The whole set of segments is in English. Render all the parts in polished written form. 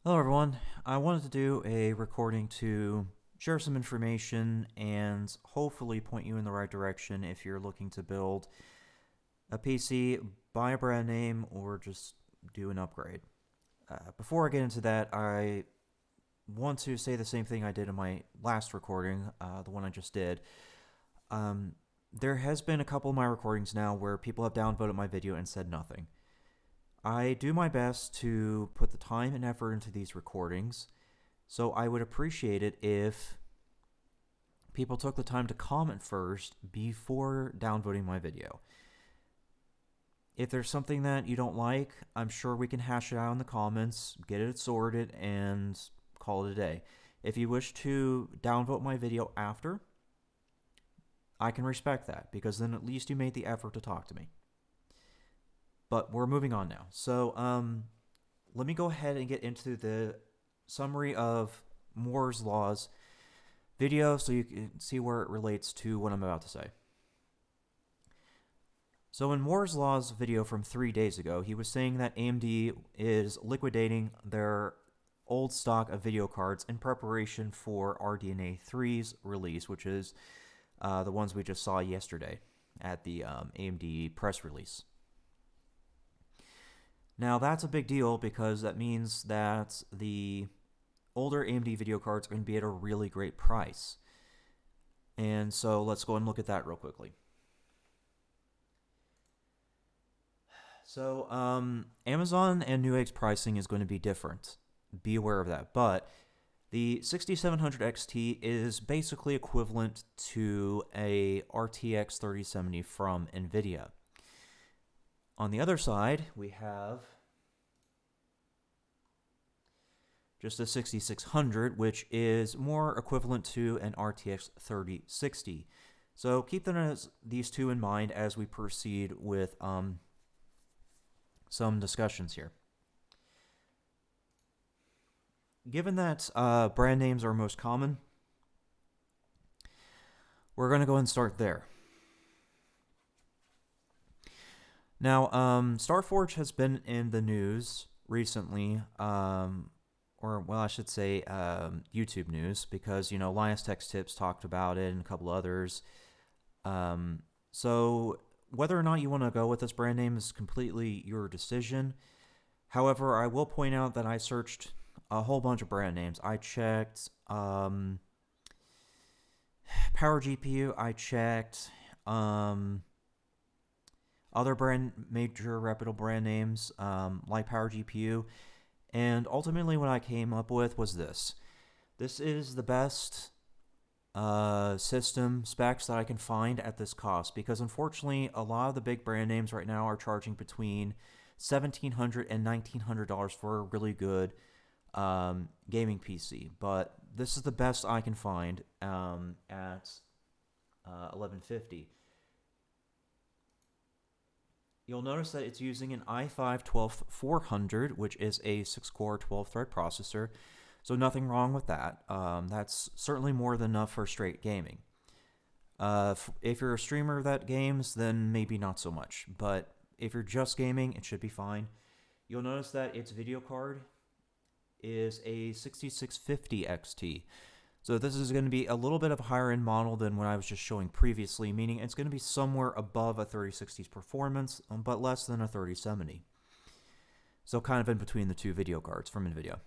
Hello everyone, I wanted to do a recording to share some information and hopefully point you in the right direction if you're looking to build a PC, buy a brand name, or just do an upgrade. Before I get into that, I want to say the same thing I did in my last recording, the one I just did. There has been a couple of my recordings now where people have downvoted my video and said nothing. I do my best to put the time and effort into these recordings, so I would appreciate it if people took the time to comment first before downvoting my video. If there's something that you don't like, I'm sure we can hash it out in the comments, get it sorted, and call it a day. If you wish to downvote my video after, I can respect that, because then at least you made the effort to talk to me. But we're moving on now. So let me go ahead and get into the summary of Moore's Law's video so you can see where it relates to what I'm about to say. So in Moore's Law's video from 3 days ago, he was saying that AMD is liquidating their old stock of video cards in preparation for RDNA 3's release, which is the ones we just saw yesterday at the AMD press release. Now that's a big deal because that means that the older AMD video cards are going to be at a really great price. And so let's go and look at that real quickly. So Amazon and Newegg's pricing is going to be different. Be aware of that. But the 6700 XT is basically equivalent to a RTX 3070 from NVIDIA. On the other side, we have just a 6600, which is more equivalent to an RTX 3060. So keep these two in mind as we proceed with some discussions here. Given that brand names are most common, we're going to go and start there. Now, StarForge has been in the news recently, or well, I should say YouTube news, because, you know, Linus Tech Tips talked about it and a couple others. So whether or not you want to go with this brand name is completely your decision. However, I will point out that I searched a whole bunch of brand names. I checked Power GPU, I checked other major reputable brand names like Power GPU, and ultimately what I came up with was this. This is the best system specs that I can find at this cost, because unfortunately a lot of the big brand names right now are charging between $1,700 and $1,900 for a really good gaming PC, but this is the best I can find at $1,150. You'll notice that it's using an i5-12400, which is a 6-core 12-thread processor, so nothing wrong with that. That's certainly more than enough for straight gaming. If you're a streamer that games, then maybe not so much, but if you're just gaming, it should be fine. You'll notice that its video card is a 6650 XT. So this is going to be a little bit of a higher end model than what I was just showing previously, meaning it's going to be somewhere above a 3060's performance, but less than a 3070. So kind of in between the two video cards from NVIDIA.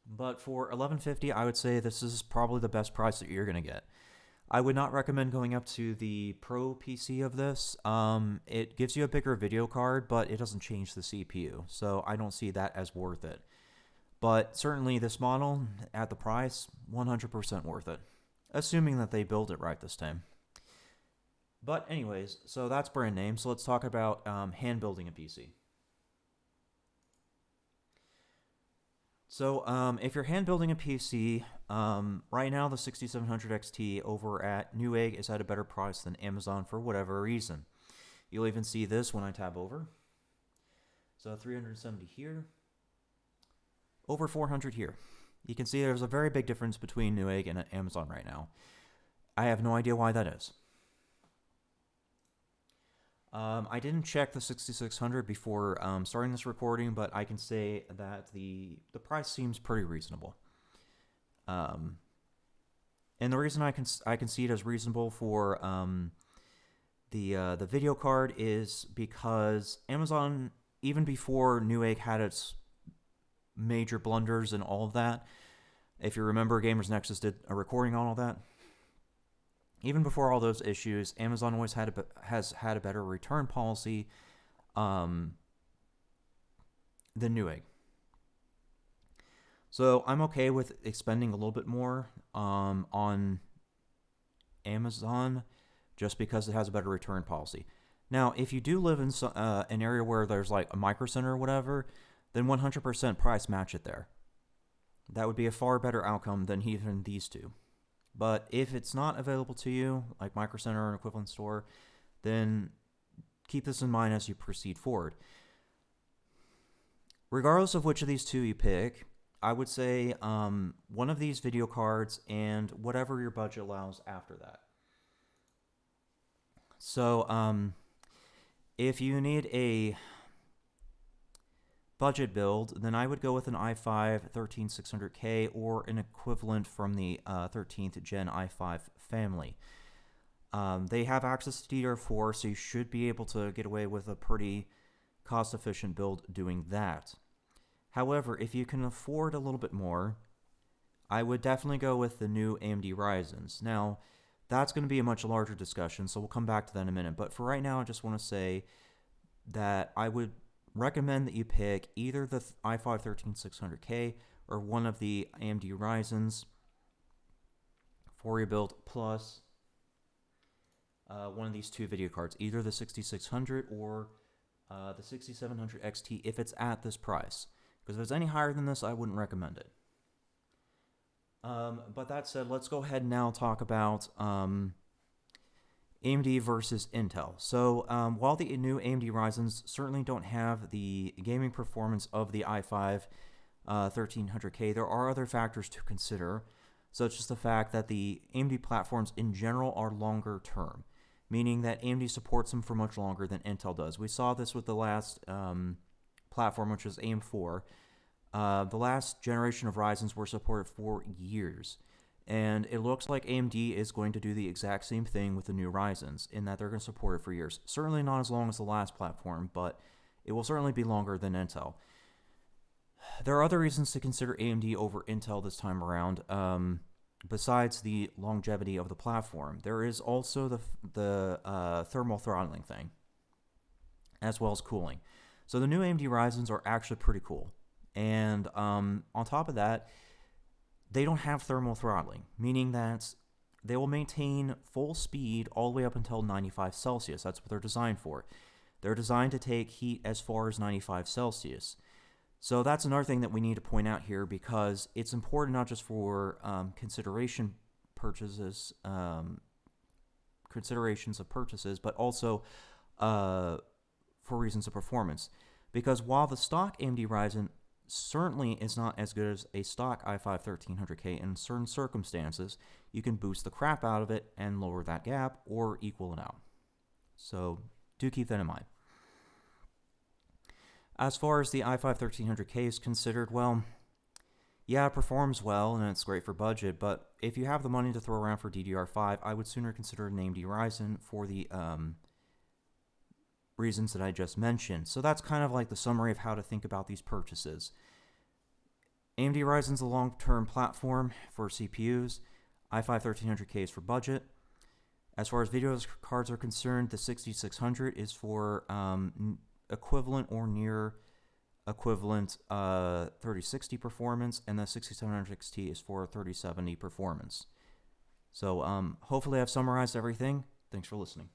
But for $1,150, I would say this is probably the best price that you're going to get. I would not recommend going up to the Pro PC of this. It gives you a bigger video card, but it doesn't change the CPU, so I don't see that as worth it. But certainly this model, at the price, 100% worth it. Assuming that they build it right this time. But anyways, so that's brand name. So let's talk about hand building a PC. So if you're hand building a PC, right now the 6700 XT over at Newegg is at a better price than Amazon for whatever reason. You'll even see this when I tab over. So 370 here. Over 400 here. You can see there's a very big difference between Newegg and Amazon right now. I have no idea why that is. I didn't check the 6600 before starting this recording, but I can say that the price seems pretty reasonable. And the reason I can see it as reasonable for the video card is because Amazon, even before Newegg had its major blunders and all of that, if you remember, Gamers Nexus did a recording on all that. Even before all those issues, Amazon always has had a better return policy than Newegg. So I'm okay with expending a little bit more on Amazon just because it has a better return policy. Now, if you do live in an area where there's like a micro center or whatever, then 100% price match it there. That would be a far better outcome than even these two. But if it's not available to you, like Micro Center or an equivalent store, then keep this in mind as you proceed forward. Regardless of which of these two you pick, I would say one of these video cards and whatever your budget allows after that. So if you need a budget build, then I would go with an i5 13600K or an equivalent from the 13th gen i5 family. They have access to DDR4, so you should be able to get away with a pretty cost-efficient build doing that. However, if you can afford a little bit more, I would definitely go with the new AMD Ryzens. Now, that's going to be a much larger discussion, so we'll come back to that in a minute. But for right now, I just want to say that I would recommend that you pick either the i5 13600K or one of the AMD Ryzens for your build, plus one of these two video cards, either the 6600 or the 6700 XT if it's at this price. Because if it's any higher than this, I wouldn't recommend it. But that said, let's go ahead and now talk about AMD versus Intel. So while the new AMD Ryzens certainly don't have the gaming performance of the i5 1300K, there are other factors to consider, such as the fact that the AMD platforms in general are longer term, meaning that AMD supports them for much longer than Intel does. We saw this with the last platform, which was AM4. The last generation of Ryzens were supported for years. And it looks like AMD is going to do the exact same thing with the new Ryzens, in that they're going to support it for years. Certainly not as long as the last platform, but it will certainly be longer than Intel. There are other reasons to consider AMD over Intel this time around, besides the longevity of the platform. There is also the thermal throttling thing, as well as cooling. So the new AMD Ryzens are actually pretty cool. And on top of that, they don't have thermal throttling, meaning that they will maintain full speed all the way up until 95 Celsius. That's what they're designed for. They're designed to take heat as far as 95 Celsius. So that's another thing that we need to point out here, because it's important not just for considerations of purchases, but also for reasons of performance. Because while the stock AMD Ryzen certainly is not as good as a stock i5 1300K, in certain circumstances, you can boost the crap out of it and lower that gap or equal it out. So do keep that in mind. As far as the i5 1300K is considered, well, yeah, it performs well and it's great for budget, but if you have the money to throw around for DDR5, I would sooner consider an AMD Ryzen for the reasons that I just mentioned. So that's kind of like the summary of how to think about these purchases. AMD Ryzen's a long-term platform for CPUs. i5 1300K is for budget. As far as video cards are concerned, the 6600 is for equivalent or near equivalent 3060 performance, and the 6700 XT is for 3070 performance. So hopefully I've summarized everything. Thanks for listening.